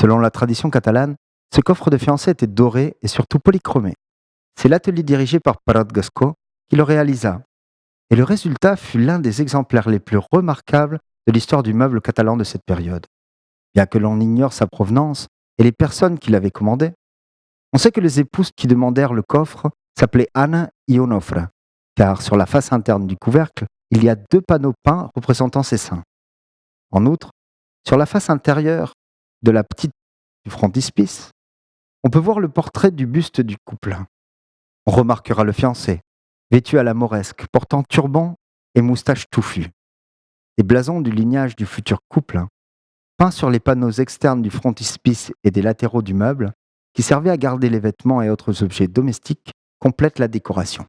Selon la tradition catalane, ce coffre de fiançailles était doré et surtout polychromé. C'est l'atelier dirigé par Parot Gasco qui le réalisa. Et le résultat fut l'un des exemplaires les plus remarquables de l'histoire du meuble catalan de cette période. Bien que l'on ignore sa provenance et les personnes qui l'avaient commandé, on sait que les épouses qui demandèrent le coffre s'appelaient Anne et Onofre, car sur la face interne du couvercle, il y a deux panneaux peints représentant ces saints. En outre, sur la face intérieure de la petite du frontispice, on peut voir le portrait du buste du couple. On remarquera le fiancé, vêtu à la mauresque, portant turban et moustache touffue. Les blasons du lignage du futur couple, peints sur les panneaux externes du frontispice et des latéraux du meuble, qui servaient à garder les vêtements et autres objets domestiques, complètent la décoration.